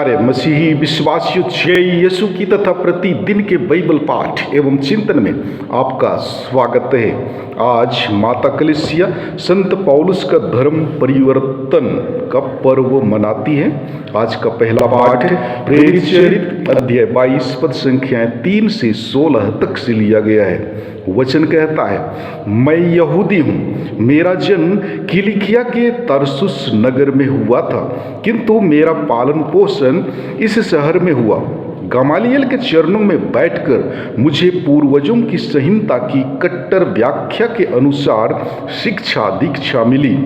प्यारे मसीही विश्वासियों, जय यीशु की तथा प्रतिदिन के बाइबल पाठ एवं चिंतन में आपका स्वागत है। आज माता कलीसिया संत पौलुस का धर्म परिवर्तन का पर्व मनाती है। आज का पहला पाठ प्रेरित चरित्र अध्याय 22 पद संख्याएं 3 से 16 तक से लिया गया है। वचन कहता है, मैं यहूदी हूँ, मेरा जन्म किलिकिया के तरसुस नगर में हुआ था, किंतु मेरा पालन पोषण इस शहर में हुआ। गमालियल के चरणों में बैठकर मुझे पूर्वजों की संहिता की कट्टर व्याख्या के अनुसार शिक्षा दीक्षा मिली।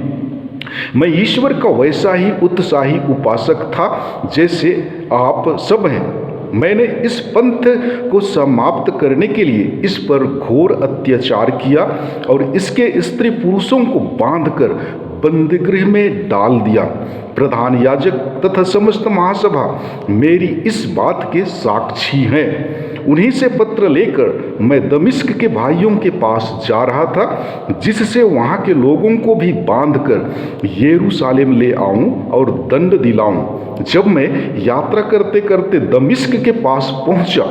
मैं ईश्वर का वैसा ही उत्साही उपासक था जैसे आप सब हैं। मैंने इस पंथ को समाप्त करने के लिए इस पर घोर अत्याचार किया और इसके स्त्री पुरुषों को बांधकर बंदीगृह में डाल दिया। प्रधान याजक तथा समस्त महासभा मेरी इस बात के साक्षी हैं। उन्हीं से पत्र लेकर मैं दमिश्क के भाइयों के पास जा रहा था, जिससे वहाँ के लोगों को भी बांधकर यरूशलेम ले आऊं और दंड दिलाऊं। जब मैं यात्रा करते करते दमिश्क के पास पहुंचा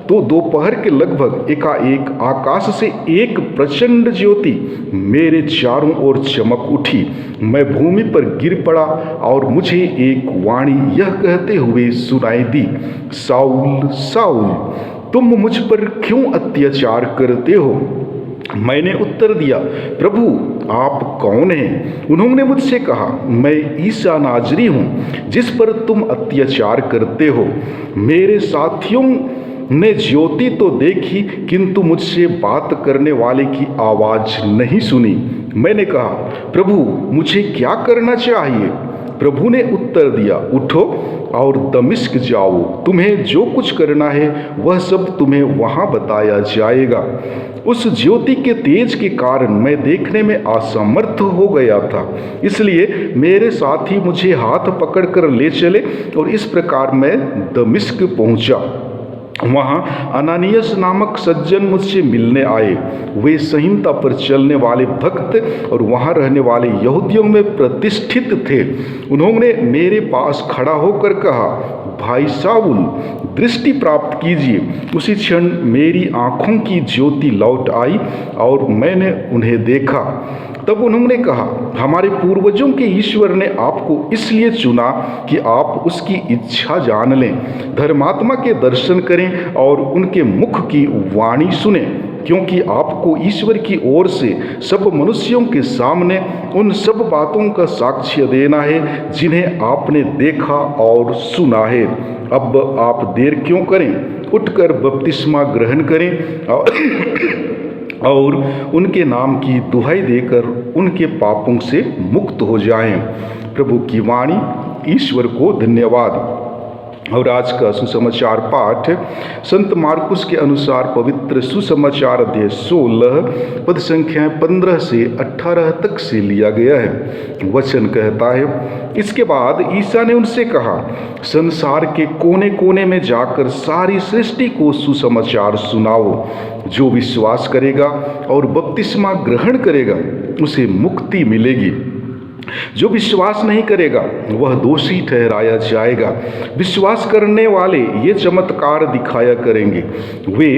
तो दोपहर के लगभग एकाएक आकाश से एक प्रचंड ज्योति मेरे चारों ओर चमक उठी। मैं भूमि पर गिर पड़ा और मुझे एक वाणी यह कहते हुए सुनाई दी, साउल साउल, तुम मुझ पर क्यों अत्याचार करते हो? मैंने उत्तर दिया, प्रभु आप कौन हैं? उन्होंने मुझसे कहा, मैं ईसा नाजरी हूँ, जिस पर तुम अत्याचार करते हो। मेरे साथियों ने ज्योति तो देखी, किंतु मुझसे बात करने वाले की आवाज नहीं सुनी। मैंने कहा, प्रभु मुझे क्या करना चाहिए? प्रभु ने उत्तर दिया, उठो और दमिश्क जाओ, तुम्हें जो कुछ करना है वह सब तुम्हें वहाँ बताया जाएगा। उस ज्योति के तेज के कारण मैं देखने में असमर्थ हो गया था, इसलिए मेरे साथी मुझे हाथ पकड़कर ले चले और इस प्रकार मैं दमिश्क पहुँचा। वहाँ अनानियस नामक सज्जन मुझसे मिलने आए। वे संहिता पर चलने वाले भक्त और वहाँ रहने वाले यहूदियों में प्रतिष्ठित थे। उन्होंने मेरे पास खड़ा होकर कहा, भाई साउल, दृष्टि प्राप्त कीजिए। उसी क्षण मेरी आँखों की ज्योति लौट आई और मैंने उन्हें देखा। तब उन्होंने कहा, हमारे पूर्वजों के ईश्वर ने आपको इसलिए चुना कि आप उसकी इच्छा जान लें, धर्मात्मा के दर्शन करें और उनके मुख की वाणी सुने, क्योंकि आपको ईश्वर की ओर से सब मनुष्यों के सामने उन सब बातों का साक्ष्य देना है जिन्हें आपने देखा और सुना है। अब आप देर क्यों करें? उठकर बपतिस्मा ग्रहण करें और उनके नाम की दुहाई देकर उनके पापों से मुक्त हो जाएं। प्रभु की वाणी। ईश्वर को धन्यवाद। और आज का सुसमाचार पाठ संत मार्कुस के अनुसार पवित्र सुसमाचार अध्याय 16 पद संख्या 15 से 18 तक से लिया गया है। वचन कहता है, इसके बाद ईसा ने उनसे कहा, संसार के कोने कोने में जाकर सारी सृष्टि को सुसमाचार सुनाओ। जो विश्वास करेगा और बपतिस्मा ग्रहण करेगा उसे मुक्ति मिलेगी। जो विश्वास नहीं करेगा वह दोषी ठहराया जाएगा। विश्वास करने वाले ये चमत्कार दिखाया करेंगे। वे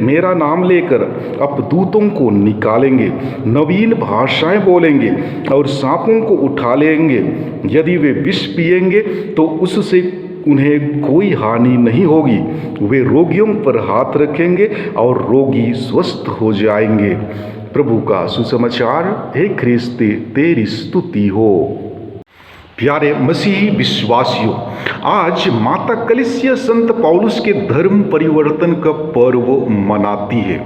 मेरा नाम लेकर अपदूतों को निकालेंगे, नवीन भाषाएं बोलेंगे और सांपों को उठा लेंगे। यदि वे विष पिएंगे तो उससे उन्हें कोई हानि नहीं होगी। वे रोगियों पर हाथ रखेंगे और रोगी स्वस्थ हो जाएंगे। प्रभु का सुसमाचार। हे ख्रिस्त, तेरी स्तुति हो। प्यारे मसीही विश्वासियों, आज माता कलीसिया संत पौलुस के धर्म परिवर्तन का पर्व मनाती है।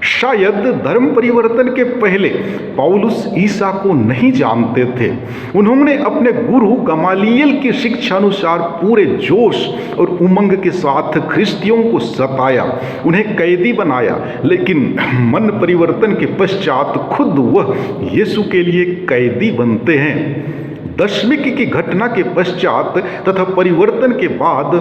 शायद धर्म परिवर्तन के पहले पौलुस ईसा को नहीं जानते थे। उन्होंने अपने गुरु गमालियल की शिक्षा अनुसार पूरे जोश और उमंग के साथ ख्रिस्तियों को सताया, उन्हें कैदी बनाया, लेकिन मन परिवर्तन के पश्चात खुद वह यीशु के लिए कैदी बनते हैं। दशमिक की घटना के पश्चात तथा परिवर्तन के बाद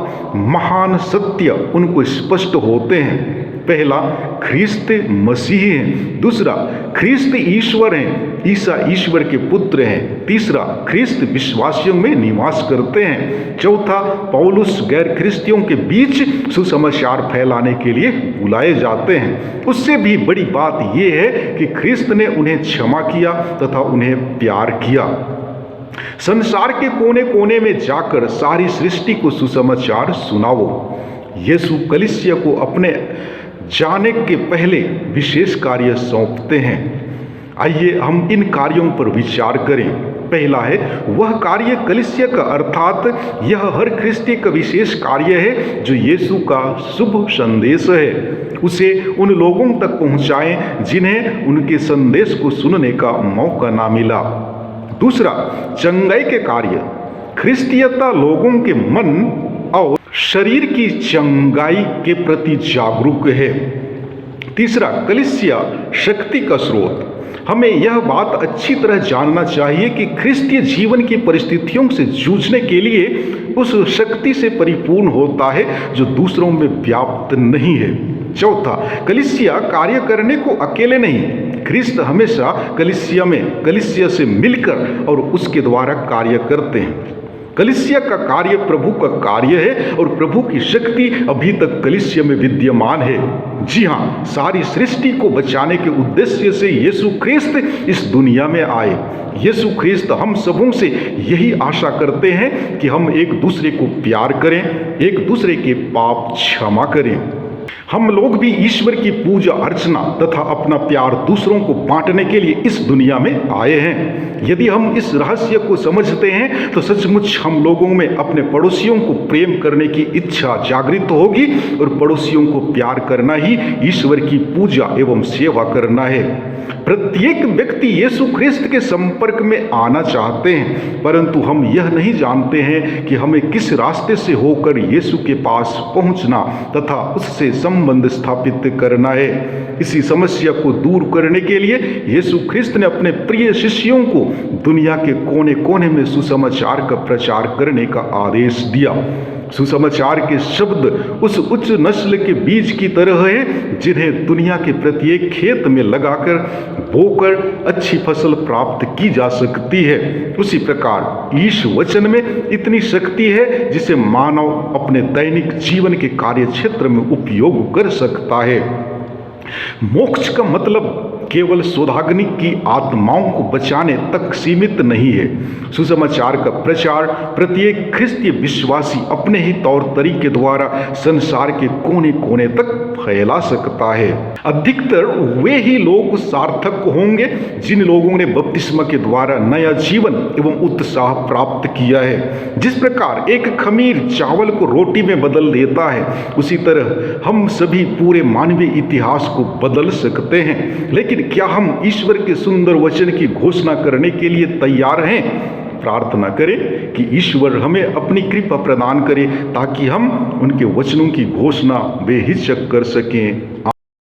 महान सत्य उनको स्पष्ट होते हैं। पहला, ख्रिस्त मसीह हैं। दूसरा, ख्रिस्त ईश्वर हैं, ईसा ईश्वर के पुत्र हैं। तीसरा, ख्रिस्त विश्वासियों में निवास करते हैं। चौथा, पौलुस गैर ख्रिस्तियों के बीच सुसमाचार फैलाने के लिए बुलाए जाते हैं। उससे भी बड़ी बात यह है कि ख्रिस्त ने उन्हें क्षमा किया तथा उन्हें प्यार किया। संसार के कोने कोने में जाकर सारी सृष्टि को सुसमाचार सुनाओ। यीशु कलीसिया को अपने जाने के पहले विशेष कार्य सौंपते हैं। आइए हम इन कार्यों पर विचार करें। पहला है, वह कार्य कलीसिया का अर्थात यह हर ख्रिस्ती का विशेष कार्य है जो यीशु का शुभ संदेश है, उसे उन लोगों तक पहुंचाएं जिन्हें उनके संदेश को सुनने का मौका ना मिला। दूसरा, चंगाई के कार्य। ख्रिस्तीयता लोगों के मन और शरीर की चंगाई के प्रति जागरूक है। तीसरा, कलीसिया शक्ति का स्रोत। हमें यह बात अच्छी तरह जानना चाहिए कि ख्रिस्तीय जीवन की परिस्थितियों से जूझने के लिए उस शक्ति से परिपूर्ण होता है जो दूसरों में व्याप्त नहीं है। चौथा, कलीसिया कार्य करने को अकेले नहीं, ख्रिस्त हमेशा कलीसिया से मिलकर और उसके द्वारा कार्य करते हैं। कलीसिया का कार्य प्रभु का कार्य है और प्रभु की शक्ति अभी तक कलीसिया में विद्यमान है। जी हाँ, सारी सृष्टि को बचाने के उद्देश्य से यीशु ख्रिस्त इस दुनिया में आए। यीशु ख्रिस्त हम सबों से यही आशा करते हैं कि हम एक दूसरे को प्यार करें, एक दूसरे के पाप क्षमा करें। हम लोग भी ईश्वर की पूजा अर्चना तथा अपना प्यार दूसरों को बांटने के लिए इस दुनिया में आए हैं। यदि हम इस रहस्य को समझते हैं तो सचमुच हम लोगों में अपने पड़ोसियों को प्रेम करने की इच्छा जागृत होगी और पड़ोसियों को प्यार करना ही ईश्वर की पूजा एवं सेवा करना है। प्रत्येक व्यक्ति यीशु ख्रिस्त के संपर्क में आना चाहते हैं, परंतु हम यह नहीं जानते हैं कि हमें किस रास्ते से होकर यीशु के पास पहुंचना तथा उससे संबंध स्थापित करना है। इसी समस्या को दूर करने के लिए यीशु ख्रिस्त ने अपने प्रिय शिष्यों को दुनिया के कोने कोने में सुसमाचार का प्रचार करने का आदेश दिया। सुसमाचार के शब्द उस उच्च नस्ल के बीज की तरह है जिन्हें दुनिया के प्रत्येक खेत में लगाकर बोकर अच्छी फसल प्राप्त की जा सकती है। उसी प्रकार ईश वचन में इतनी शक्ति है जिसे मानव अपने दैनिक जीवन के कार्य क्षेत्र में उपयोग कर सकता है। मोक्ष का मतलब केवल सौदाग्नि की आत्माओं को बचाने तक सीमित नहीं है। सुसमाचार का प्रचार प्रत्येक ख्रिस्तीय विश्वासी अपने ही तौर तरीके द्वारा संसार के कोने कोने तक फैला सकता है। अधिकतर वे ही लोग सार्थक होंगे जिन लोगों ने बपतिस्मा के द्वारा नया जीवन एवं उत्साह प्राप्त किया है। जिस प्रकार एक खमीर चावल को रोटी में बदल देता है, उसी तरह हम सभी पूरे मानवीय इतिहास को बदल सकते हैं। लेकिन क्या हम ईश्वर के सुंदर वचन की घोषणा करने के लिए तैयार हैं? प्रार्थना करें कि ईश्वर हमें अपनी कृपा प्रदान करे ताकि हम उनके वचनों की घोषणा बेहिचक कर सकें।